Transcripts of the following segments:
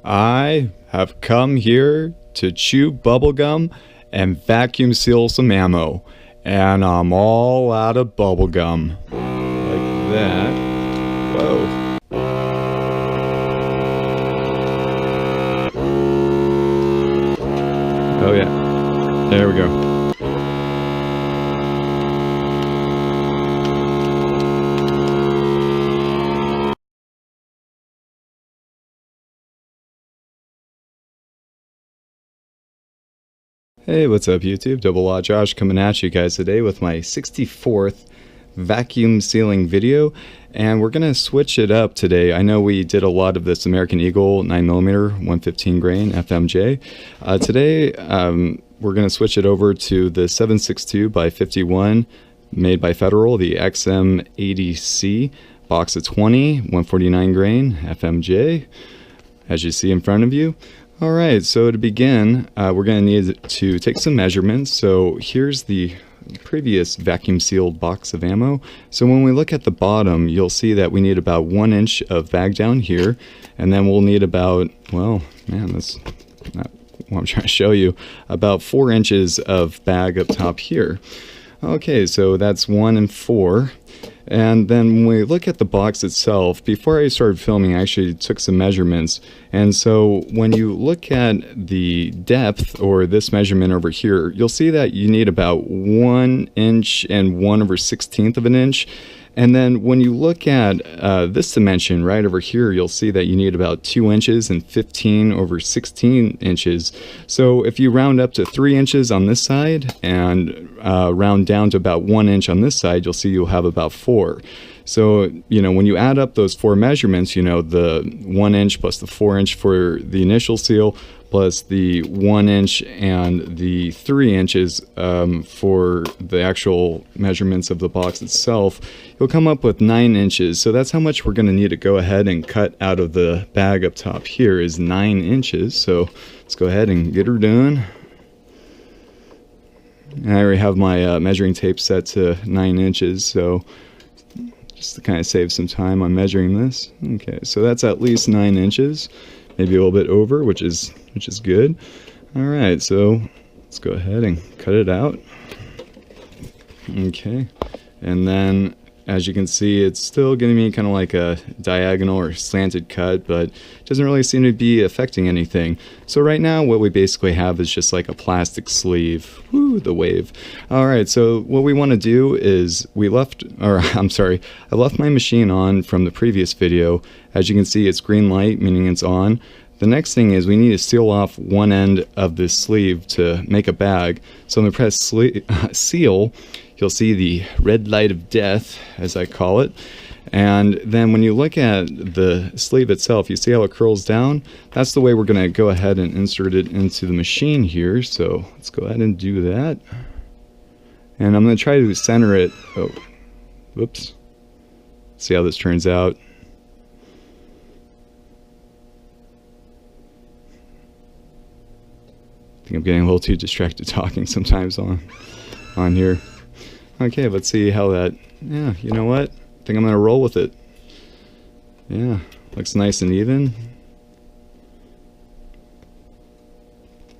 I have come here to chew bubblegum and vacuum seal some ammo, and I'm all out of bubblegum. Like that. Whoa. Oh yeah. There we go. Hey, what's up YouTube? Double Law Josh coming at you guys today with my 64th vacuum sealing video, and we're gonna switch it up today. I know we did a lot of this American Eagle 9mm 115 grain FMJ. Today we're gonna switch it over to the 7.62 by 51 made by Federal, the XM80C box of 20 149 grain FMJ, as you see in front of you. Alright, so to begin, we're going to need to take some measurements. So here's the previous vacuum sealed box of ammo. So when we look at the bottom, you'll see that we need about 1 inch of bag down here, and then we'll need about, well, man, that's not what I'm trying to show you, about 4 inches of bag up top here. Okay, so that's 1 and 4. And then when we look at the box itself, before I started filming, I actually took some measurements. And so when you look at the depth, or this measurement over here, you'll see that you need about 1 inch and 1/16 of an inch. And then when you look at this dimension right over here, you'll see that you need about 2 inches and 15/16 inches. So if you round up to 3 inches on this side and round down to about 1 inch on this side, you'll see you'll have about 4. So, you know, when you add up those 4 measurements, you know, the 1 inch plus the 4 inch for the initial seal, plus the 1 inch and the 3 inches for the actual measurements of the box itself, you'll come up with 9 inches. So that's how much we're going to need to go ahead and cut out of the bag up top here, is 9 inches. So let's go ahead and get her done. I already have my measuring tape set to 9 inches, so just to kind of save some time on measuring this. Okay, so that's at least 9 inches, maybe a little bit over, which is good. All right, so let's go ahead and cut it out. Okay, and then as you can see, it's still giving me kind of like a diagonal or slanted cut, but it doesn't really seem to be affecting anything. So right now what we basically have is just like a plastic sleeve. Woo, the wave. Alright, so what we want to do is I left my machine on from the previous video. As you can see, it's green light, meaning it's on. The next thing is we need to seal off one end of this sleeve to make a bag. So I'm going to press seal. You'll see the red light of death, as I call it. And then when you look at the sleeve itself, you see how it curls down? That's the way we're going to go ahead and insert it into the machine here. So let's go ahead and do that. And I'm going to try to center it. Oh, whoops. See how this turns out. I think I'm getting a little too distracted talking sometimes on here. Okay, let's see how that, yeah, you know what? I think I'm going to roll with it. Yeah, looks nice and even.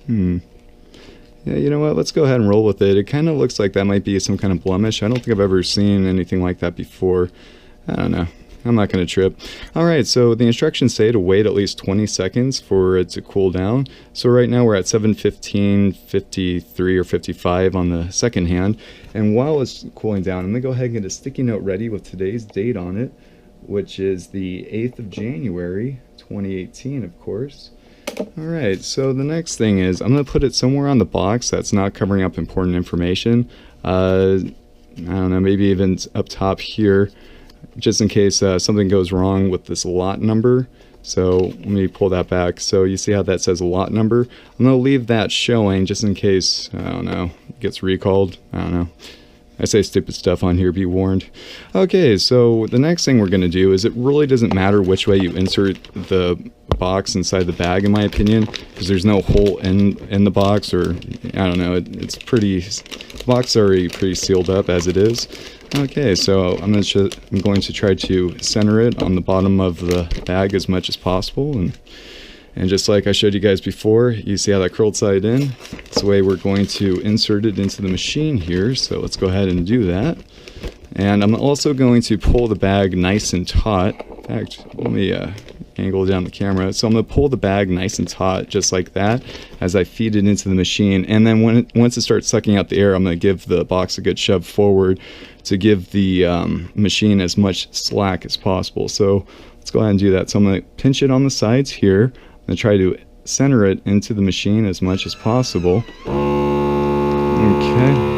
Yeah, you know what? Let's go ahead and roll with it. It kind of looks like that might be some kind of blemish. I don't think I've ever seen anything like that before. I don't know. I'm not going to trip. Alright, so the instructions say to wait at least 20 seconds for it to cool down. So right now we're at 7:15:53 or 55 on the second hand. And while it's cooling down, I'm going to go ahead and get a sticky note ready with today's date on it, which is the 8th of January, 2018, of course. Alright, so the next thing is I'm going to put it somewhere on the box that's not covering up important information. I don't know, maybe even up top here, just in case something goes wrong with this lot number. So let me pull that back. So you see how that says lot number? I'm going to leave that showing just in case, I don't know, it gets recalled. I don't know. I say stupid stuff on here, be warned. Okay, so the next thing we're going to do is it really doesn't matter which way you insert the box inside the bag, in my opinion, because there's no hole in the box, or I don't know, it's pretty, the box is already pretty sealed up as it is. Okay, so I'm going to try to center it on the bottom of the bag as much as possible, And just like I showed you guys before, you see how that curled side in? That's the way we're going to insert it into the machine here. So let's go ahead and do that. And I'm also going to pull the bag nice and taut. In fact, let me angle down the camera. So I'm going to pull the bag nice and taut, just like that, as I feed it into the machine. And then once it starts sucking out the air, I'm going to give the box a good shove forward to give the machine as much slack as possible. So let's go ahead and do that. So I'm going to pinch it on the sides here. I'm going to try to center it into the machine as much as possible. Okay.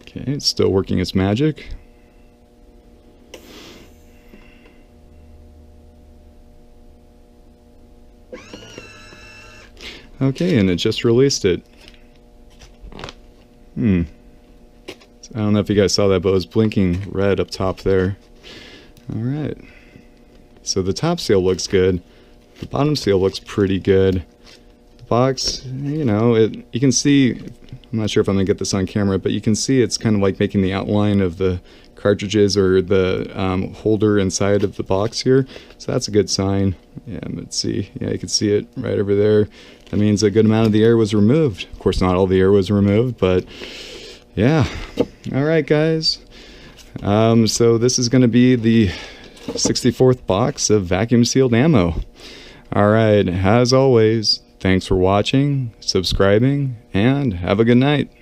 Okay, it's still working its magic. Okay, and it just released it. I don't know if you guys saw that, but it was blinking red up top there. Alright. So the top seal looks good. The bottom seal looks pretty good. The box, you know, you can see, I'm not sure if I'm going to get this on camera, but you can see it's kind of like making the outline of the cartridges or the holder inside of the box here. So that's a good sign. Yeah, let's see. Yeah, you can see it right over there. That means a good amount of the air was removed. Of course, not all the air was removed, but yeah. All right, guys. So this is going to be the 64th box of vacuum sealed ammo. All right, as always, thanks for watching, subscribing, and have a good night.